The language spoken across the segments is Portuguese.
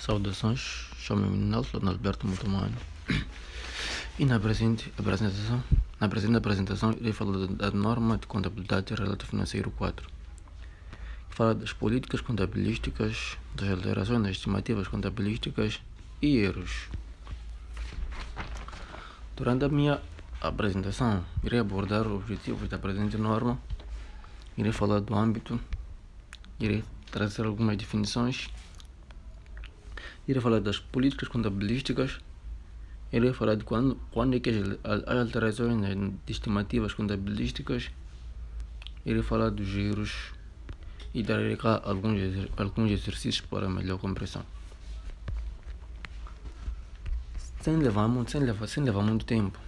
Saudações, chamo-me Nelson Alberto Mutumano e na presente apresentação irei falar da norma de contabilidade e relato financeiro 4, que fala das políticas contabilísticas, das alterações nas estimativas contabilísticas e erros. Durante a minha apresentação, irei abordar os objetivos da presente norma, irei falar do âmbito, irei trazer algumas definições, irei falar das políticas contabilísticas, irei falar de quando é que as alterações nas estimativas contabilísticas, irei falar dos erros e darei cá alguns exercícios para melhor compreensão. Sem levar muito tempo,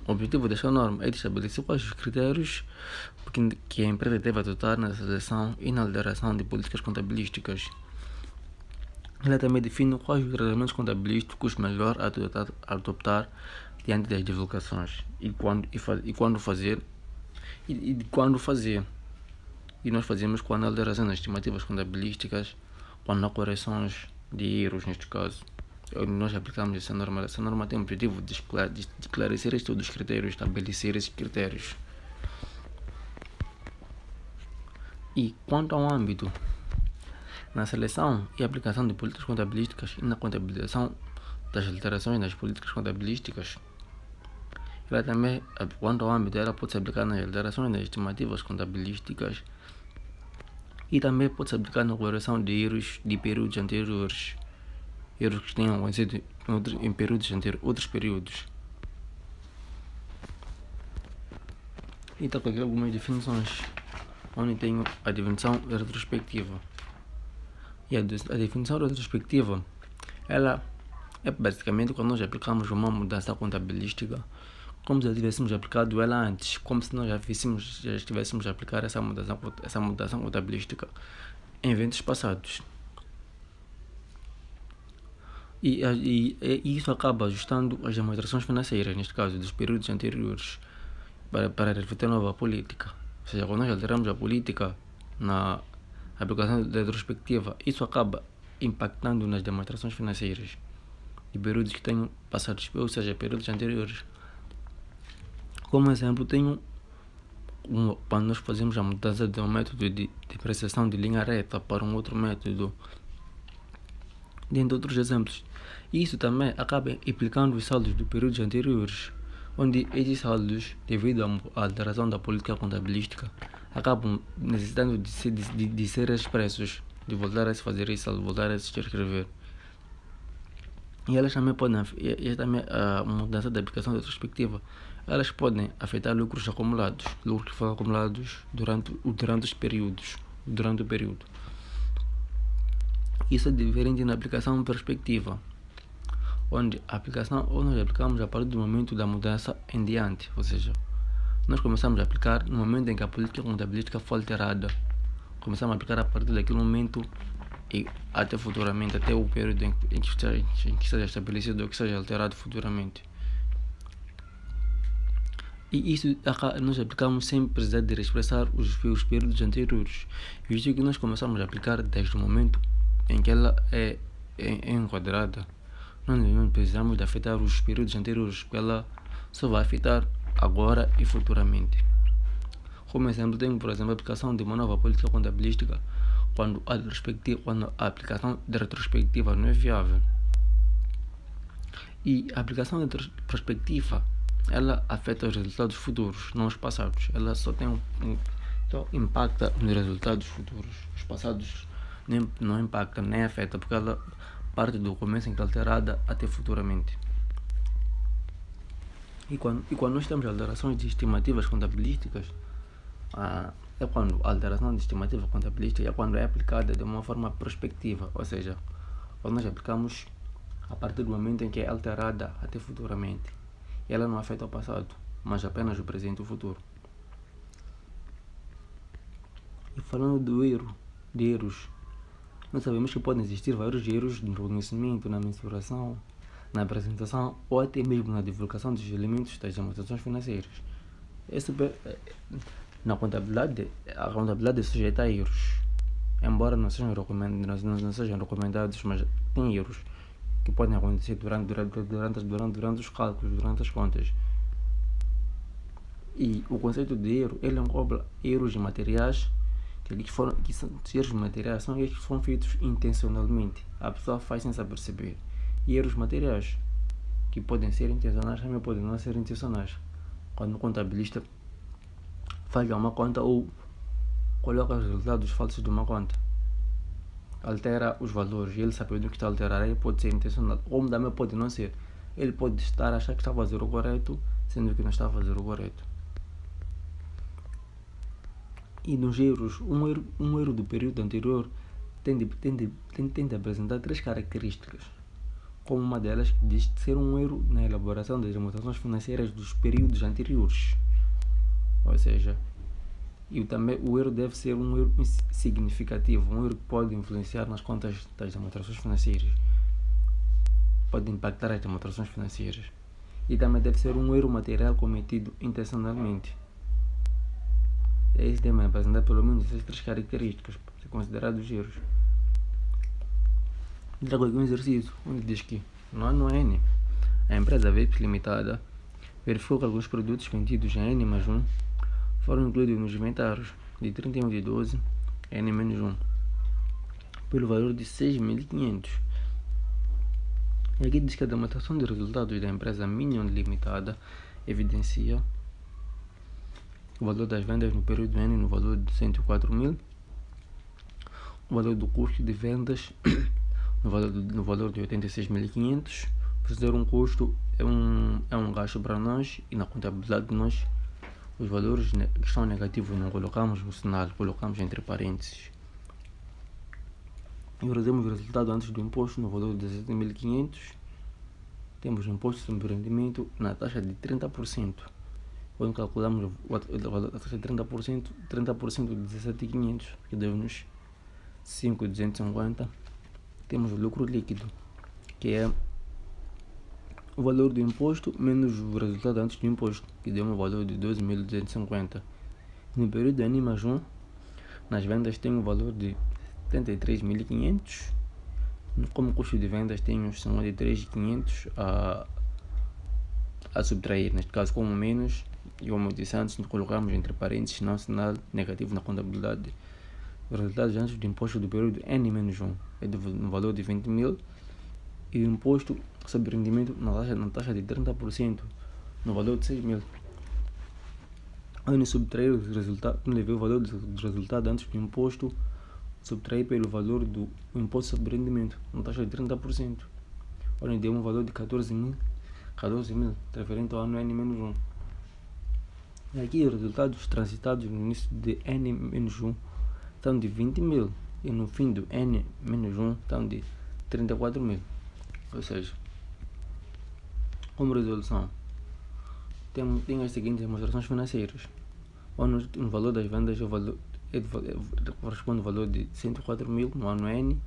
o objetivo desta norma é de estabelecer quais os critérios que a empresa deve adotar na seleção e na alteração de políticas contabilísticas. Ela também define quais os tratamentos contabilísticos melhor adoptar diante das divulgações e quando fazer. E nós fazemos quando há alteração nas estimativas contabilísticas, quando há correções de erros, neste caso. Nós aplicamos essa norma. Essa norma tem o objetivo de esclarecer estes critérios, estabelecer esses critérios. E quanto ao âmbito, na seleção e aplicação de políticas contabilísticas e na contabilização das alterações nas políticas contabilísticas, ela também, quanto ao âmbito, ela pode se aplicar nas alterações das estimativas contabilísticas e também pode se aplicar na correção de erros de períodos anteriores, erros que tenham acontecido em períodos anteriores, outros períodos. E está com aqui algumas definições, onde tenho a definição retrospectiva. E a definição retrospectiva, ela é basicamente quando nós aplicamos uma mudança contabilística, como se já tivéssemos aplicado ela antes, como se nós já estivéssemos a aplicar essa mudança contabilística em eventos passados. E isso acaba ajustando as demonstrações financeiras, neste caso, dos períodos anteriores, para refletir a nova política. Ou seja, quando nós alteramos a política na aplicação da retrospectiva, isso acaba impactando nas demonstrações financeiras de períodos que tenham passado, ou seja, períodos anteriores. Como exemplo, quando nós fazemos a mudança de um método de depreciação de linha reta para um outro método, dentre outros exemplos. Isso também acaba implicando os saldos de períodos anteriores, onde esses saldos, devido à alteração da política contabilística, acabam necessitando de ser expressos, de voltar a se fazer esse saldo, voltar a se escrever. E elas também podem, a mudança da aplicação retrospectiva, elas podem afetar lucros que foram acumulados durante o período. Isso é diferente na aplicação perspectiva, onde nós aplicamos a partir do momento da mudança em diante, ou seja, nós começamos a aplicar no momento em que a política contabilística foi alterada. Começamos a aplicar a partir daquele momento e até futuramente, até o período em que seja estabelecido ou que seja alterado futuramente. E isso nós aplicamos sem precisar de expressar os períodos anteriores, visto que nós começamos a aplicar desde o momento em que ela é enquadrada. Nós não precisamos de afetar os períodos anteriores, porque ela só vai afetar agora e futuramente. Como exemplo, tenho, por exemplo, a aplicação de uma nova política contabilística quando a aplicação de retrospectiva não é viável. E a aplicação de retrospectiva, ela afeta os resultados futuros, não os passados. Ela só impacta nos resultados futuros. Os passados não impacta nem afeta, porque ela parte do começo em que é alterada até futuramente. E quando nós temos alterações de estimativas contabilísticas, é quando a alteração de estimativa contabilística é quando é aplicada de uma forma prospectiva, ou seja, quando nós aplicamos a partir do momento em que é alterada até futuramente. Ela não afeta o passado, mas apenas o presente e o futuro. E falando de erros, nós sabemos que podem existir vários erros no reconhecimento, na mensuração, na apresentação ou até mesmo na divulgação dos elementos das demonstrações financeiras. A contabilidade é sujeita a erros. embora não sejam recomendados, mas tem erros que podem acontecer durante os cálculos, durante as contas. E o conceito de erro, ele engloba erros de materiais, erros materiais são erros que foram feitos intencionalmente. A pessoa faz sem se aperceber. E erros materiais, que podem ser intencionais, também podem não ser intencionais. Quando o contabilista falha uma conta ou coloca os resultados falsos de uma conta, altera os valores, e ele sabendo que está a alterar, ele pode ser intencional, ou também pode não ser. Ele pode estar a achar que está a fazer o correto, sendo que não está a fazer o correto. E nos erros, um erro do período anterior tende a apresentar 3 características, como uma delas diz ser um erro na elaboração das demonstrações financeiras dos períodos anteriores. Ou seja, e também o erro deve ser um erro significativo, um erro que pode influenciar nas contas das demonstrações financeiras, pode impactar as demonstrações financeiras. E também deve ser um erro material cometido intencionalmente. Esse tema é apresentar pelo menos essas 3 características para ser considerados erros. Trago aqui um exercício onde diz que no ano N, a empresa Vapes Limitada verificou que alguns produtos vendidos em N+1 foram incluídos nos inventários de 31 de 12 N-1 pelo valor de 6.500. E aqui diz que a demonstração de resultados da empresa Minion Limitada evidencia o valor das vendas no período N no valor de 104.000, o valor do custo de vendas no valor de 86.500. Fazer um custo é um gasto para nós, e na contabilidade de nós os valores que estão negativos não colocamos no sinal, colocamos entre parênteses. E temos o resultado antes do imposto no valor de 17.500. Temos o imposto sobre rendimento na taxa de 30%. Quando calculamos a taxa de 30%, 30% de 17.500, que deu-nos 5.250. Temos o lucro líquido, que é o valor do imposto menos o resultado antes do imposto, que deu um valor de 12.250. No período N+1, nas vendas tem um valor de 73.500. Como custo de vendas tem uns 53.500 a subtrair, neste caso como menos, e como disse antes, colocamos entre parênteses, não sinal negativo na contabilidade. Os resultados antes do imposto do período N-1 é no valor de 20.000, e o imposto sobre rendimento na taxa de 30% no valor de 6.000. Onde subtrair os resultados, levei o valor do resultado antes do imposto, subtrair pelo valor do imposto sobre rendimento na taxa de 30%, onde deu um valor de 14.000, referente ao ano N-1. E aqui os resultados transitados no início de N-1 estão de 20.000 e no fim do N-1 estão de 34.000. Ou seja, como resolução, tem as seguintes demonstrações financeiras, onde no valor das vendas corresponde ao valor de 104.000 no ano N,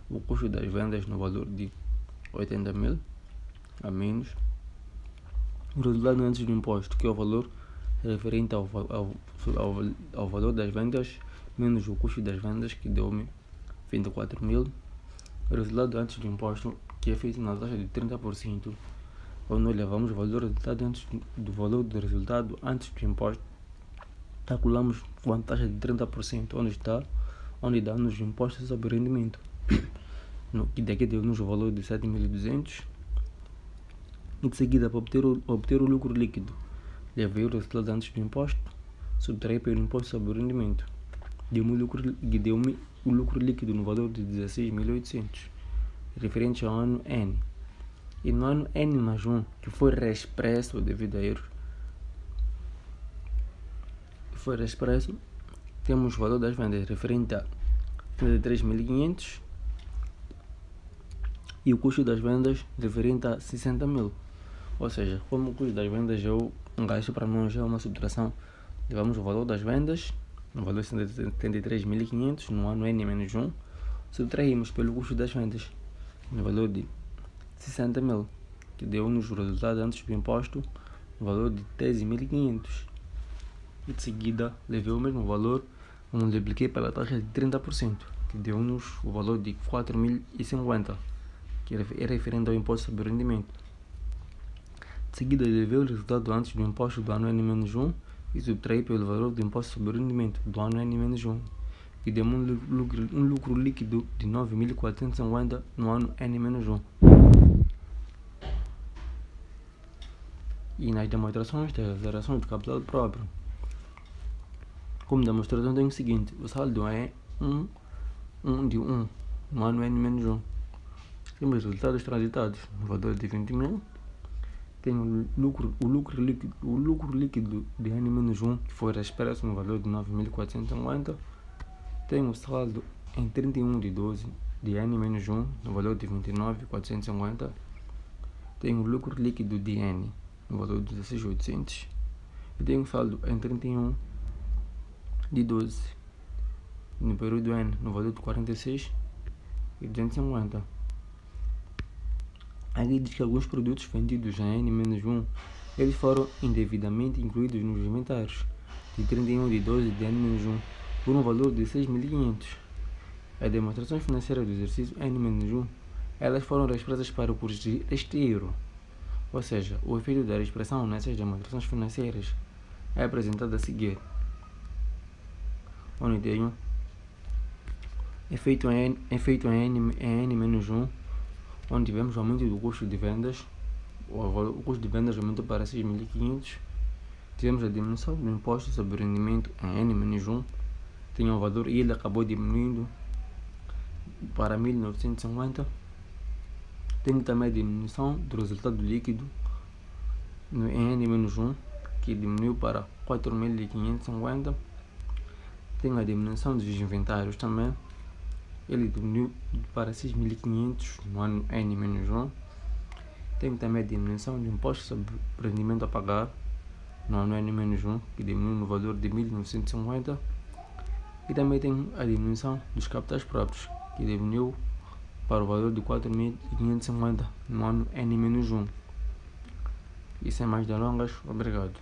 o custo das vendas no valor de 80.000 a menos o resultado antes do imposto, que é o valor referente ao valor das vendas menos o custo das vendas, que deu-me 24.000. O resultado antes do imposto, que é feito na taxa de 30%, onde nós levamos o valor resultado antes do valor do resultado antes do imposto, calculamos com a taxa de 30%, onde dá-nos o imposto sobre rendimento, que daqui deu-nos o valor de 7.200. E de seguida, para obter o lucro líquido, levei o resultado antes do imposto, subtraí pelo imposto sobre o rendimento, deu-me o lucro líquido no valor de 16.800, referente ao ano N. E no ano N+1, que foi reexpresso devido a erros, temos o valor das vendas referente a 33.500 e o custo das vendas referente a 60.000. Ou seja, como o custo das vendas é um gasto para nós, é uma subtração, levamos o valor das vendas no valor de 73.500 no ano N-1, subtraímos pelo custo das vendas no valor de 60.000, que deu-nos o resultado antes do imposto no valor de 13.500. E de seguida levei o mesmo valor, multipliquei pela taxa de 30%, deu-nos o valor de 4.050, que é referente ao imposto sobre o rendimento. De seguida, ele vê o resultado antes do imposto do ano N-1 e subtrair pelo valor do imposto sobre o rendimento do ano N-1, que deu um lucro líquido de 9.450 no ano N-1. E nas demonstrações da geração de capital próprio, como demonstração tem o seguinte: o saldo é 1 no ano N-1. Temos resultados transitados no valor de 20.000. Tem o lucro líquido de N-1 que foi expresso no valor de 9.450. Tem o saldo em 31/12 de N-1 no valor de 29.450. Tem o lucro líquido de N no valor de 16.800. E tem o saldo em 31/12 no período N no valor de 46.250. Aqui diz que alguns produtos vendidos em N-1 eles foram indevidamente incluídos nos inventários de 31/12 de N-1 por um valor de 6.500. As demonstrações financeiras do exercício N-1 elas foram expressas para o curso esteiro, ou seja, o efeito da expressão nessas demonstrações financeiras é apresentado a seguir, onde tenho efeito em N-1, onde tivemos o aumento do custo de vendas. O custo de vendas aumentou para 6.500. Tivemos a diminuição do imposto sobre o rendimento em N-1, tinha um valor e ele acabou diminuindo para 1.950. Tem também a diminuição do resultado líquido em N-1, que diminuiu para 4.550. Tem a diminuição dos inventários também, ele diminuiu para 6.500 no ano N-1. Tem também a diminuição do imposto sobre o rendimento a pagar no ano N-1, que diminuiu no valor de 1.950. E também tem a diminuição dos capitais próprios, que diminuiu para o valor de 4.550 no ano N-1. E sem mais delongas, obrigado.